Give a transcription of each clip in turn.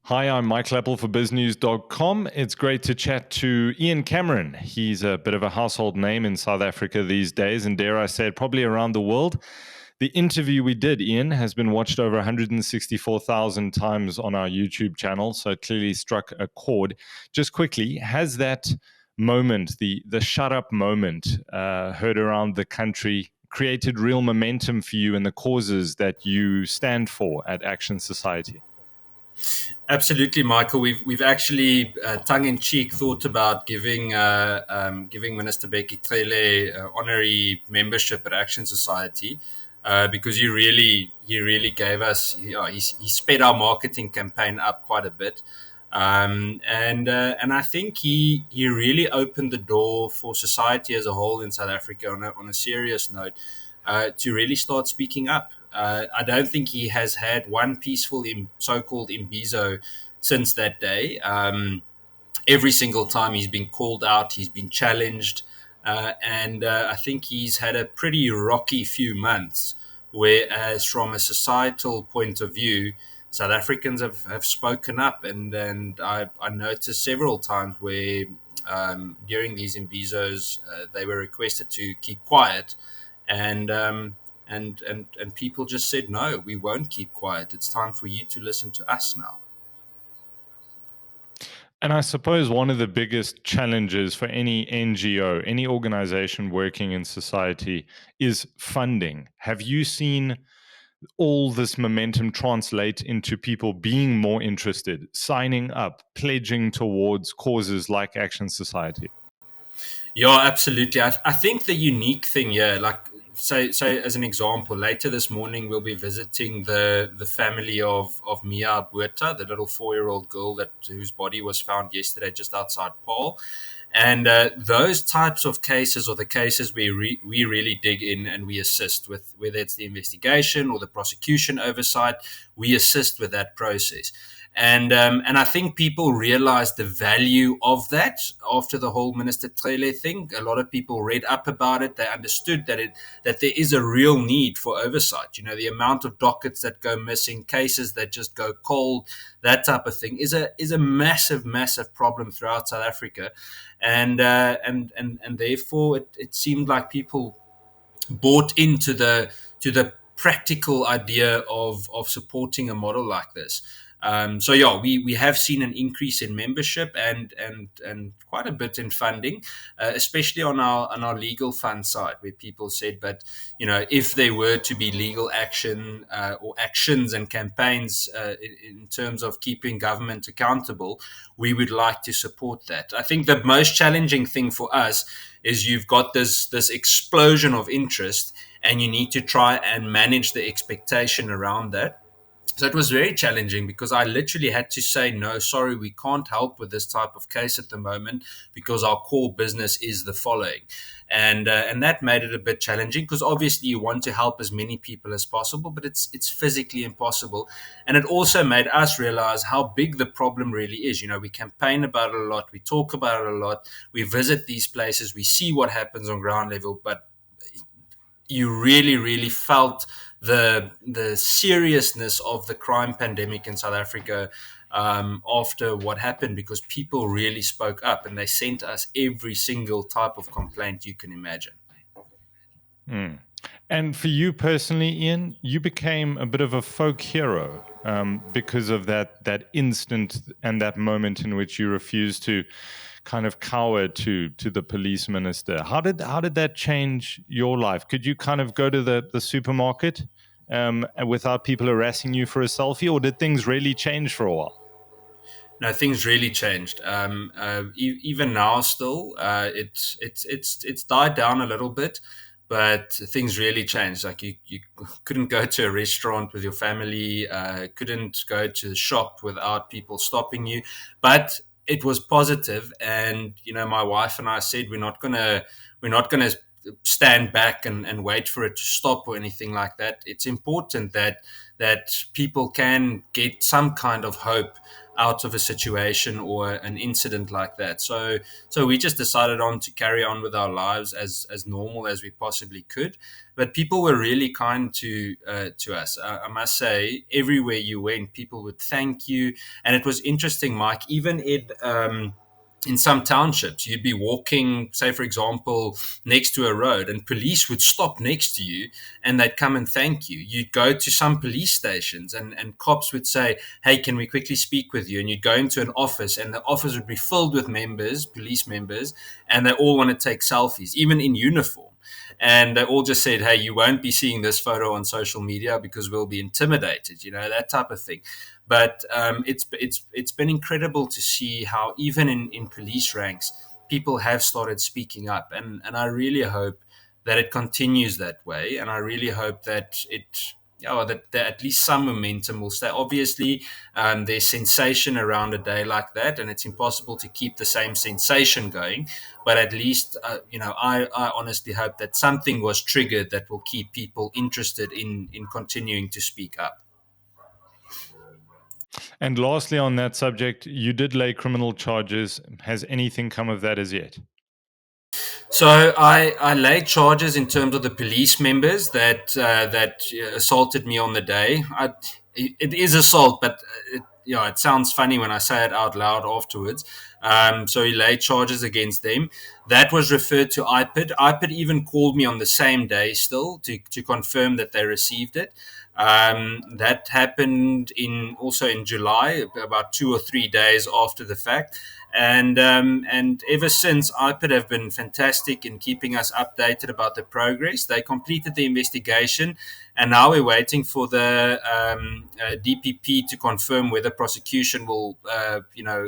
Hi, I'm Mike Leppel for BizNews.com. It's great to chat to Ian Cameron. He's a bit of a household name in South Africa these days, and dare I say it, probably around the world. The interview we did, Ian, has been watched over 164,000 times on our YouTube channel, so it clearly struck a chord. Just quickly, has that moment, the shut up moment, heard around the country, created real momentum for you in the causes that you stand for at Action Society? Absolutely, Michael. We've actually tongue in cheek thought about giving Minister Bheki Cele honorary membership at Action Society because he really gave us he sped our marketing campaign up quite a bit. And I think he really opened the door for society as a whole in South Africa on a serious note to really start speaking up. I don't think he has had one peaceful so-called imbizo since that day. Every single time he's been called out, he's been challenged, and I think he's had a pretty rocky few months. Whereas from a societal point of view, South Africans have spoken up, and I noticed several times where during these imbizos they were requested to keep quiet, and and people just said no, we won't keep quiet. It's time for you to listen to us now. And I suppose one of the biggest challenges for any NGO, any organization working in society, is funding. Have you seen all this momentum translate into people being more interested, signing up, pledging towards causes like Action Society? Yeah, absolutely. I think the unique thing here, like say as an example, later this morning we'll be visiting the family of Mia Buerta, the little 4-year-old girl whose body was found yesterday just outside Paarl. And those types of cases, or the cases where we really dig in and we assist with, whether it's the investigation or the prosecution oversight, we assist with that process. And I think people realized the value of that after the whole Minister Cele thing. A lot of people read up about it. They understood that there is a real need for oversight. You know, the amount of dockets that go missing, cases that just go cold, that type of thing is a massive problem throughout South Africa, and therefore it seemed like people bought into the practical idea of supporting a model like this. So yeah, we have seen an increase in membership and quite a bit in funding, especially on our legal fund side, where people said, but if there were to be legal action or actions and campaigns in terms of keeping government accountable, we would like to support that. I think the most challenging thing for us is you've got this explosion of interest, and you need to try and manage the expectation around that. So it was very challenging because I literally had to say, no, sorry, we can't help with this type of case at the moment because our core business is the following. And that made it a bit challenging because obviously you want to help as many people as possible, but it's physically impossible. And it also made us realize how big the problem really is. We campaign about it a lot, we talk about it a lot, we visit these places, we see what happens on ground level, but you really felt the seriousness of the crime pandemic in South Africa after what happened, because people really spoke up and they sent us every single type of complaint you can imagine. Mm. And for you personally, Ian, you became a bit of a folk hero because of that instant and that moment in which you refused to kind of cower to the police minister. How did that change your life? Could you kind of go to the supermarket without people harassing you for a selfie, or did things really change for a while? No, things really changed. Even now, still, it's died down a little bit, but things really changed. Like you couldn't go to a restaurant with your family, couldn't go to the shop without people stopping you. But it was positive, and my wife and I said we're not gonna stand back and wait for it to stop or anything like that. It's important that people can get some kind of hope out of a situation or an incident like that. So we just decided on to carry on with our lives as normal as we possibly could. But people were really kind to us. I must say, everywhere you went, people would thank you, and it was interesting, Mike. Even in some townships, you'd be walking, say, for example, next to a road, and police would stop next to you and they'd come and thank you. You'd go to some police stations and cops would say, "Hey, can we quickly speak with you?" And you'd go into an office and the office would be filled with members, police members, and they all want to take selfies, even in uniform. And they all just said, "Hey, you won't be seeing this photo on social media because we'll be intimidated," that type of thing. But it's been incredible to see how even in police ranks, people have started speaking up, and I really hope that it continues that way, and I really hope that that at least some momentum will stay. Obviously, there's sensation around a day like that, and it's impossible to keep the same sensation going. But at least, I honestly hope that something was triggered that will keep people interested in continuing to speak up. And lastly, on that subject, you did lay criminal charges. Has anything come of that as yet? So I laid charges in terms of the police members that assaulted me on the day. It is assault, but it sounds funny when I say it out loud afterwards. So he laid charges against them. That was referred to IPID. IPID even called me on the same day still to confirm that they received it. That happened also in July, about 2 or 3 days after the fact. And ever since, IPID have been fantastic in keeping us updated about the progress. They completed the investigation, and now we're waiting for the DPP to confirm whether prosecution will,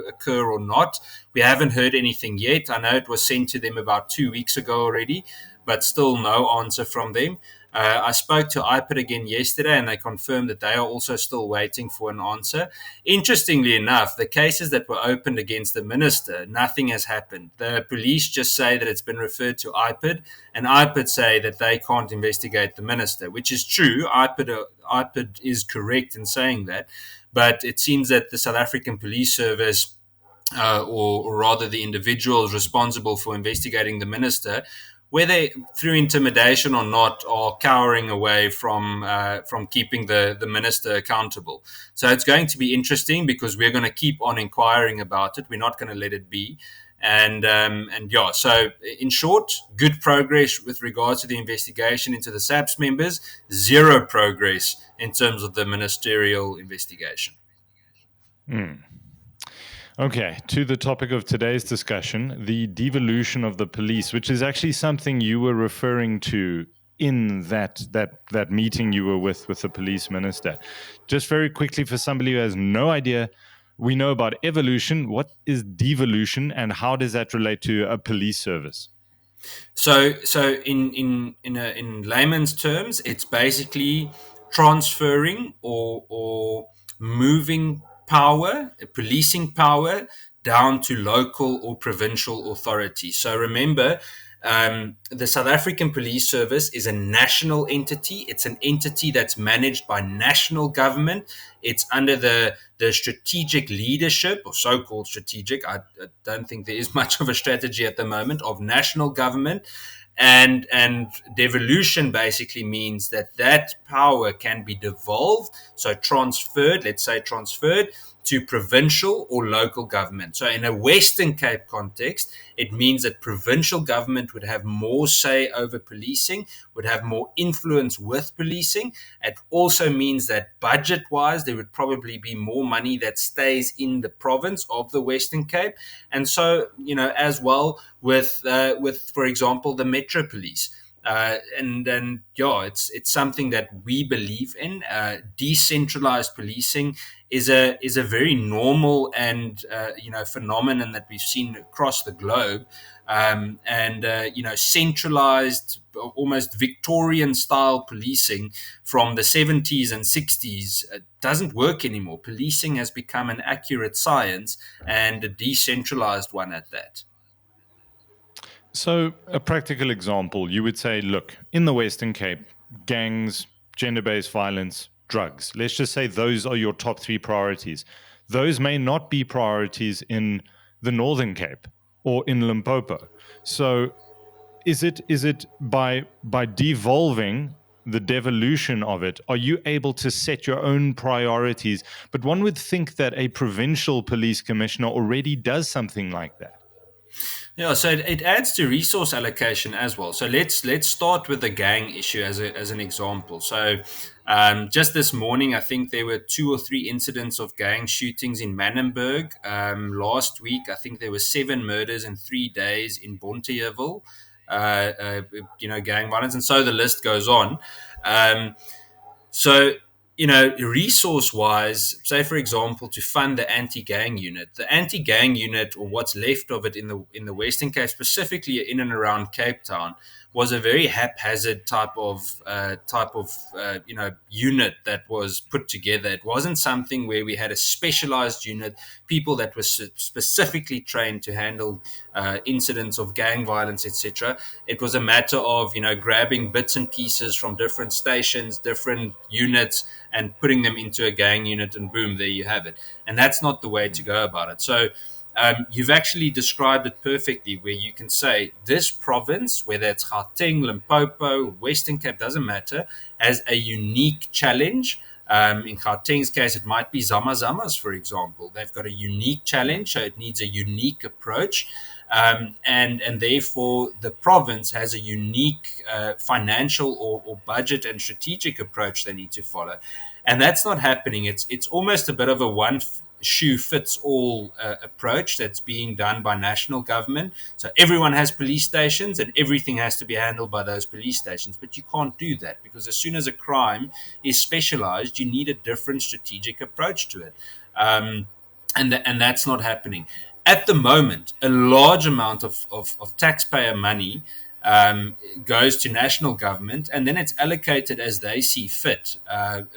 occur or not. We haven't heard anything yet. I know it was sent to them about 2 weeks ago already, but still no answer from them. I spoke to IPID again yesterday, and they confirmed that they are also still waiting for an answer. Interestingly enough, the cases that were opened against the minister, nothing has happened. The police just say that it's been referred to IPID, and IPID say that they can't investigate the minister, which is true. IPID is correct in saying that, but it seems that the South African Police Service, or rather the individuals responsible for investigating the minister, whether through intimidation or not, are cowering away from keeping the minister accountable. So it's going to be interesting because we're going to keep on inquiring about it. We're not going to let it be. So in short, good progress with regards to the investigation into the SAPS members, zero progress in terms of the ministerial investigation. Okay, to the topic of today's discussion, the devolution of the police, which is actually something you were referring to in that meeting you were with the police minister. Just very quickly, for somebody who has no idea, we know about evolution. What is devolution, and how does that relate to a police service? So in layman's terms, it's basically transferring or moving power, policing power, down to local or provincial authorities. So remember, the South African Police Service is a national entity. It's an entity that's managed by national government. It's under the strategic leadership, or so-called strategic. I don't think there is much of a strategy at the moment, of national government. And devolution basically means that power can be devolved, so transferred, let's say transferred to provincial or local government. So in a Western Cape context, it means that provincial government would have more say over policing, would have more influence with policing. It also means that budget-wise, there would probably be more money that stays in the province of the Western Cape. And so, as well with for example, the Metro Police. It's something that we believe in. Decentralized policing is a very normal and phenomenon that we've seen across the globe. Centralized, almost Victorian style policing from the 70s and 60s doesn't work anymore. Policing has become an accurate science, and a decentralized one at that. So, a practical example, you would say, look, in the Western Cape, gangs, gender based violence, drugs. Let's just say those are your top three priorities. those may not be priorities in the Northern Cape or in Limpopo. So is it by devolving the devolution of it, are you able to set your own priorities? But one would think that a provincial police commissioner already does something like that. Yeah, so it adds to resource allocation as well. So let's start with the gang issue as an example. So just this morning, I think there were 2 or 3 incidents of gang shootings in Manenberg. Last week, I think there were 7 murders in 3 days in Bonteheuwel. Gang violence, and so the list goes on. Um, so, resource wise, say for example, to fund the anti gang unit, or what's left of it in the Western Cape, specifically in and around Cape Town, was a very haphazard type of unit that was put together. It wasn't something where we had a specialized unit, people that were specifically trained to handle incidents of gang violence, etc. It was a matter of grabbing bits and pieces from different stations, different units, and putting them into a gang unit, and boom, there you have it. And that's not the way to go about it. So you've actually described it perfectly, where you can say this province, whether it's Gauteng, Limpopo, Western Cape, doesn't matter, has a unique challenge. In Gauteng's case, it might be Zamazamas, for example. They've got a unique challenge, so it needs a unique approach. And therefore, the province has a unique financial or budget and strategic approach they need to follow. And that's not happening. It's almost a bit of a one shoe fits all approach that's being done by national government. So everyone has police stations and everything has to be handled by those police stations. But you can't do that, because as soon as a crime is specialized, you need a different strategic approach to it. And that's not happening. At the moment, a large amount of taxpayer money goes to national government, and then it's allocated as they see fit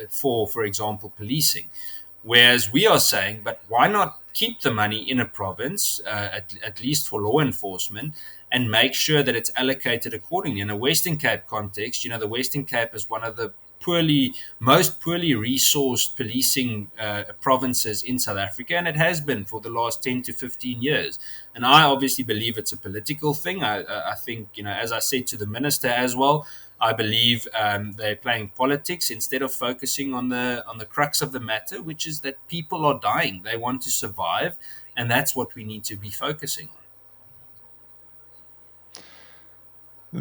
for example, policing. Whereas we are saying, but why not keep the money in a province, at least for law enforcement, and make sure that it's allocated accordingly? In a Western Cape context, the Western Cape is one of the most poorly resourced policing provinces in South Africa, and it has been for the last 10 to 15 years. And I obviously believe it's a political thing. I think, as I said to the minister as well, I believe they're playing politics instead of focusing on the crux of the matter, which is that people are dying. They want to survive, and that's what we need to be focusing on.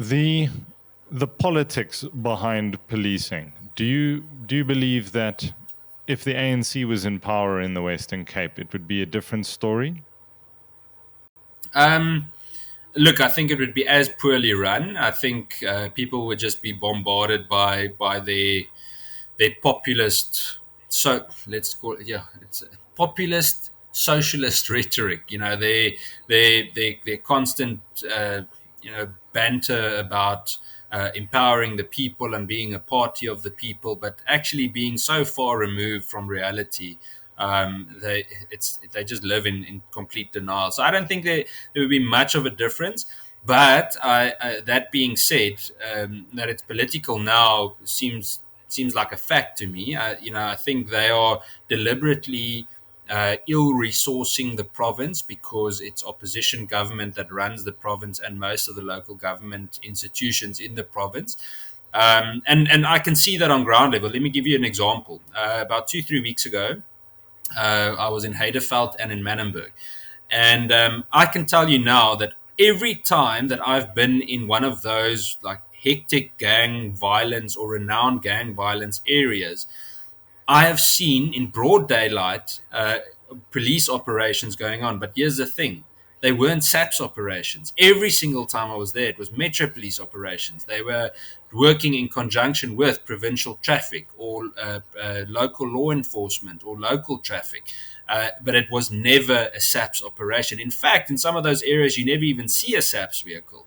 The politics behind policing. Do you believe that if the ANC was in power in the Western Cape, it would be a different story? Look, I think it would be as poorly run. I think people would just be bombarded by their populist, so let's call it, yeah, it's a populist socialist rhetoric. Their constant banter about empowering the people and being a party of the people, but actually being so far removed from reality. They just live in complete denial. So I don't think there would be much of a difference. But that being said, that it's political now seems like a fact to me. I think they are deliberately ill-resourcing the province, because it's opposition government that runs the province and most of the local government institutions in the province. And I can see that on ground level. Let me give you an example. About 2-3 weeks ago, I was in Heideveld and in Manenberg. And I can tell you now that every time that I've been in one of those like hectic gang violence or renowned gang violence areas, I have seen in broad daylight police operations going on. But here's the thing. They weren't SAPS operations. Every single time I was there, it was Metro Police operations. They were working in conjunction with provincial traffic or local law enforcement or local traffic. But it was never a SAPS operation. In fact, in some of those areas, you never even see a SAPS vehicle.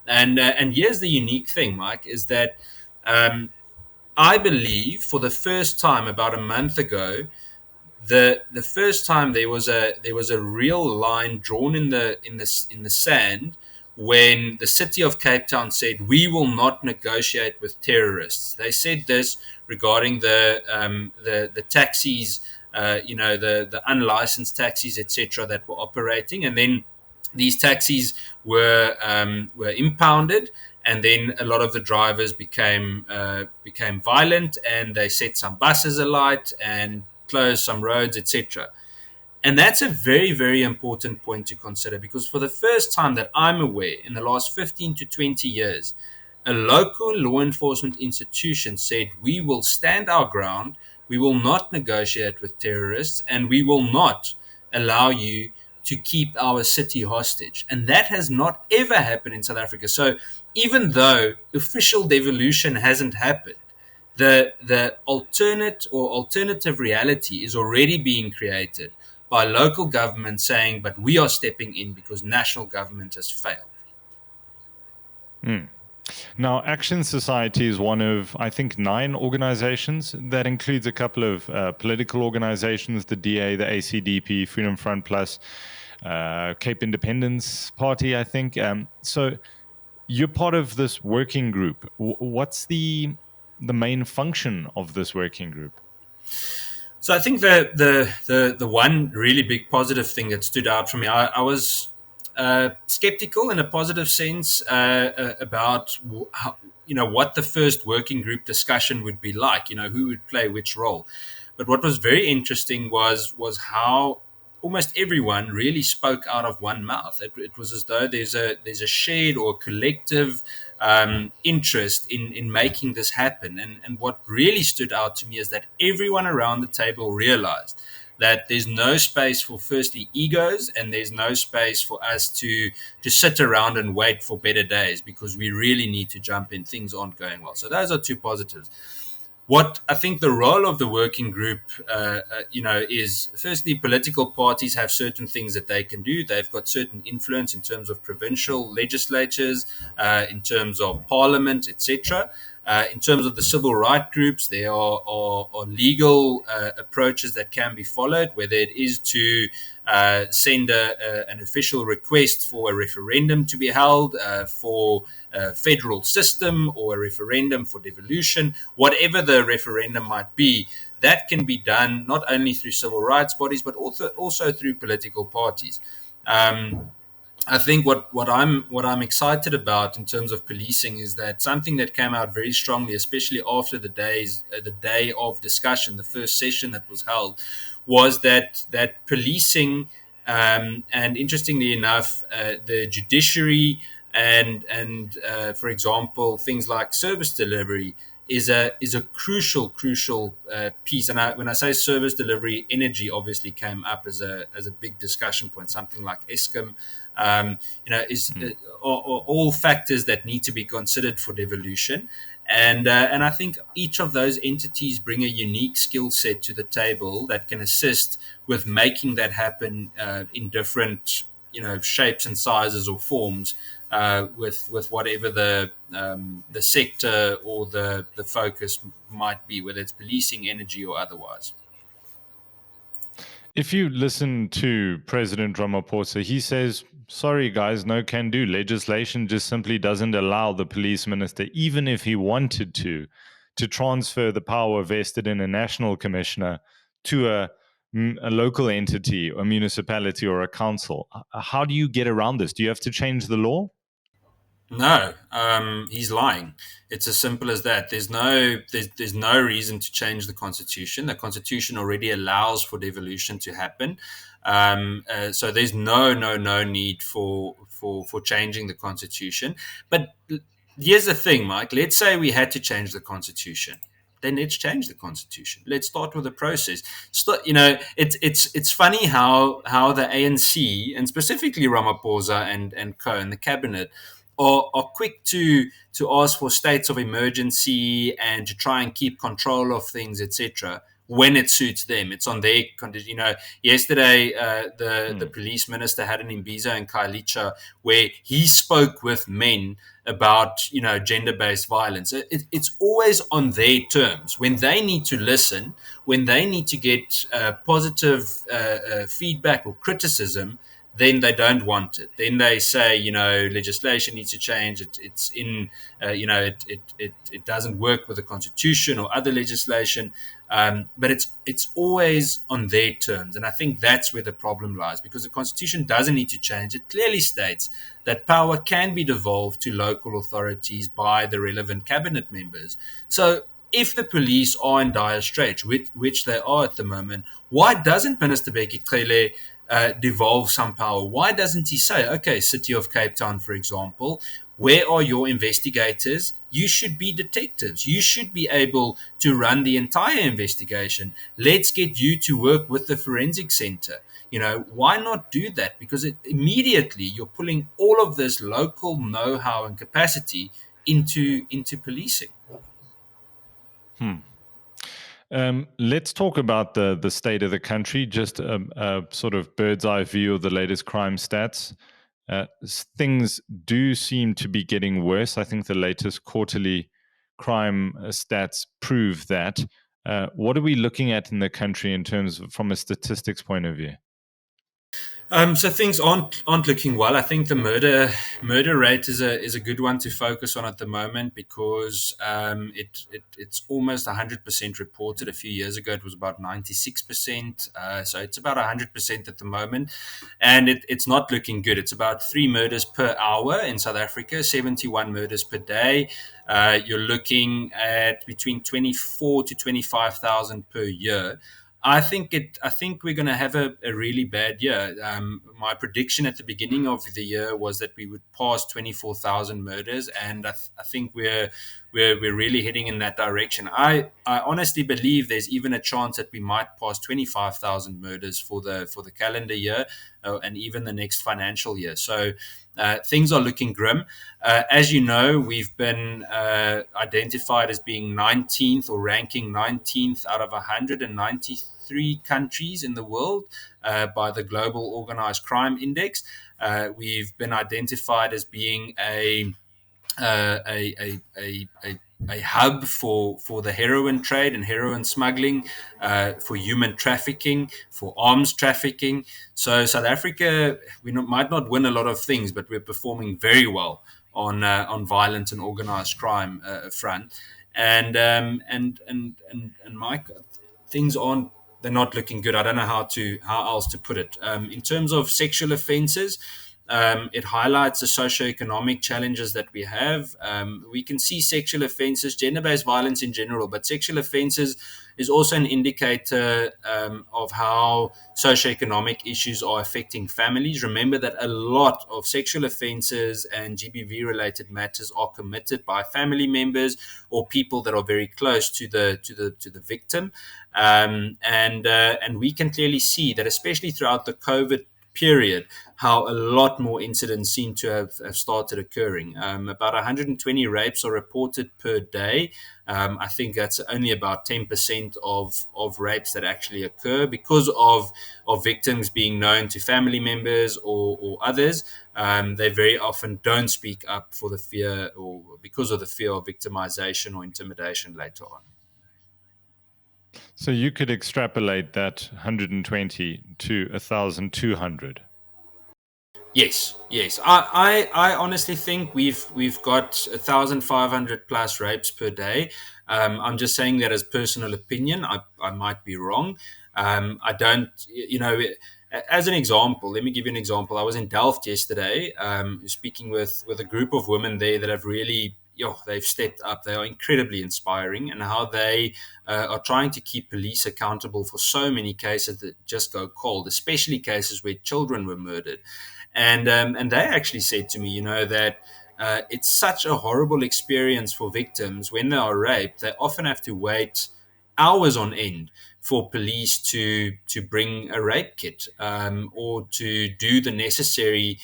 And here's the unique thing, Mike, is that I believe for the first time about a month ago, the first time there was a real line drawn in the sand, when the city of Cape Town said, we will not negotiate with terrorists. They said this regarding the taxis the unlicensed taxis, etc., that were operating, and then these taxis were impounded, and then a lot of the drivers became violent, and they set some buses alight and closed some roads, etc. And that's a very, very important point to consider, because for the first time that I'm aware in the last 15 to 20 years, a local law enforcement institution said, we will stand our ground, we will not negotiate with terrorists, and we will not allow you to keep our city hostage. And that has not ever happened in South Africa. So even though official devolution hasn't happened, the alternate or alternative reality is already being created by local government saying, but we are stepping in because national government has failed. Mm. Now, Action Society is one of, I think, 9 organizations. That includes a couple of political organizations, the DA, the ACDP, Freedom Front Plus, Cape Independence Party, I think. So you're part of this working group. What's the main function of this working group? So I think the one really big positive thing that stood out for me, I was skeptical in a positive sense about how, what the first working group discussion would be like. Who would play which role. But what was very interesting was how almost everyone really spoke out of one mouth. It was as though there's a shared or collective interest in making this happen. And what really stood out to me is that everyone around the table realized that there's no space for, firstly, egos, and there's no space for us to sit around and wait for better days, because we really need to jump in. Things aren't going well. So those are two positives. What I think the role of the working group, is, firstly, political parties have certain things that they can do. They've got certain influence in terms of provincial legislatures, in terms of parliament, etc. In terms of the civil rights groups, there are legal approaches that can be followed, whether it is to send an official request for a referendum to be held for a federal system, or a referendum for devolution, whatever the referendum might be. That can be done not only through civil rights bodies, but also through political parties. I think what I'm excited about in terms of policing is that something that came out very strongly, especially after the day of discussion, the first session that was held, was that policing, and interestingly enough, the judiciary and for example, things like service delivery is a crucial piece. And when I say service delivery, energy obviously came up as a big discussion point. Something like Eskom, is are all factors that need to be considered for devolution. And I think each of those entities bring a unique skill set to the table that can assist with making that happen in different shapes and sizes or forms, with whatever the sector or the focus might be, whether it's policing, energy, or otherwise. If you listen to President Ramaphosa, he says, sorry, guys, no can do. Legislation just simply doesn't allow the police minister, even if he wanted to transfer the power vested in a national commissioner to a local entity, a municipality, or a council. How do you get around this? Do you have to change the law? No, he's lying. It's as simple as that. There's no reason to change the constitution. The constitution already allows for devolution to happen. So there's no need for changing the constitution. But here's the thing, Mike. Let's say we had to change the constitution. Then let's change the constitution. Let's start with the process. It's funny how the ANC, and specifically Ramaphosa and co and the cabinet, are quick to ask for states of emergency and to try and keep control of things, etc., when it suits them. It's on their condition. Yesterday, the police minister had an Imbizo in Kailicha where he spoke with men about gender-based violence. It's always on their terms. When they need to listen, when they need to get positive feedback or criticism, then they don't want it. Then they say, legislation needs to change. It's in, it doesn't work with the constitution or other legislation. But it's always on their terms, and I think that's where the problem lies, because the constitution doesn't need to change. It clearly states that power can be devolved to local authorities by the relevant cabinet members. So if the police are in dire straits, which they are at the moment, why doesn't Minister Bheki Cele devolve some power? Why doesn't he say, okay, City of Cape Town, for example, where are your investigators? You should be detectives. You should be able to run the entire investigation. Let's get you to work with the forensic center. Why not do that? Because immediately you're pulling all of this local know-how and capacity into policing. Hmm. Let's talk about the state of the country, just a sort of bird's eye view of the latest crime stats. Things do seem to be getting worse. I think the latest quarterly crime stats prove that. What are we looking at in the country in terms of, from a statistics point of view? So things aren't looking well. I think the murder rate is a good one to focus on at the moment, because it's almost 100% reported. A few years ago, it was about 96%. So it's about 100% at the moment, and it's not looking good. It's about 3 murders per hour in South Africa, 71 murders per day. You're looking at between 24 to 25,000 per year. I think we're going to have a really bad year. My prediction at the beginning of the year was that we would pass 24,000 murders, and I think we're really heading in that direction. I honestly believe there's even a chance that we might pass 25,000 murders for the calendar year, and even the next financial year. So things are looking grim. As you know, we've been identified as being 19th, or ranking 19th out of 193 countries in the world by the Global Organized Crime Index. We've been identified as being a hub for the heroin trade and heroin smuggling, for human trafficking, for arms trafficking. So South Africa, might not win a lot of things, but we're performing very well on violent and organized crime front. And Mike, things aren't they're not looking good. I don't know how else to put it. In terms of sexual offences, it highlights the socioeconomic challenges that we have. We can see sexual offences, gender-based violence in general, but sexual offences is also an indicator of how socioeconomic issues are affecting families. Remember that a lot of sexual offences and GBV-related matters are committed by family members or people that are very close to the victim, and we can clearly see that, especially throughout the COVID period, how a lot more incidents seem to have started occurring. About 120 rapes are reported per day. I think that's only about 10% of rapes that actually occur, because of victims being known to family members or others. They very often don't speak up for the fear, or because of the fear of victimization or intimidation later on. So you could extrapolate that 120 to 1,200. Yes. I honestly think we've got 1,500 plus rapes per day. I'm just saying that as personal opinion. I might be wrong. I don't, as an example, let me give you an example. I was in Delft yesterday, speaking with a group of women there that have really, they've stepped up. They are incredibly inspiring, and how they are trying to keep police accountable for so many cases that just go cold, especially cases where children were murdered. And they actually said to me, that it's such a horrible experience for victims when they are raped. They often have to wait hours on end for police to bring a rape kit, or to do the necessary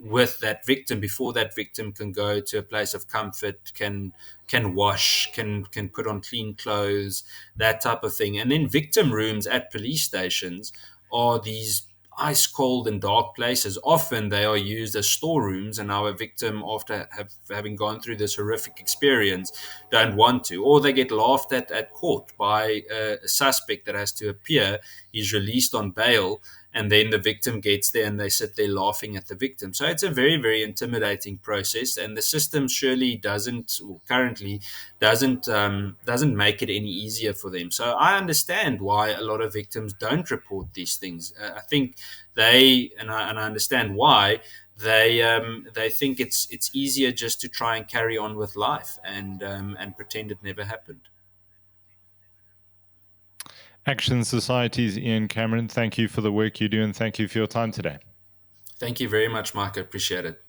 with that victim before that victim can go to a place of comfort, can wash, can put on clean clothes, that type of thing. And then victim rooms at police stations are these ice cold and dark places. Often they are used as storerooms, and our victim, after having gone through this horrific experience, don't want to, or they get laughed at court by a suspect that has to appear. He's released on bail, and then the victim gets there and they sit there laughing at the victim. So it's a very, very intimidating process, and the system surely doesn't, or currently doesn't make it any easier for them. So I understand why a lot of victims don't report these things. I think and I understand why they think it's easier just to try and carry on with life and pretend it never happened. Action Society's Ian Cameron, thank you for the work you do and thank you for your time today. Thank you very much, Mike. I appreciate it.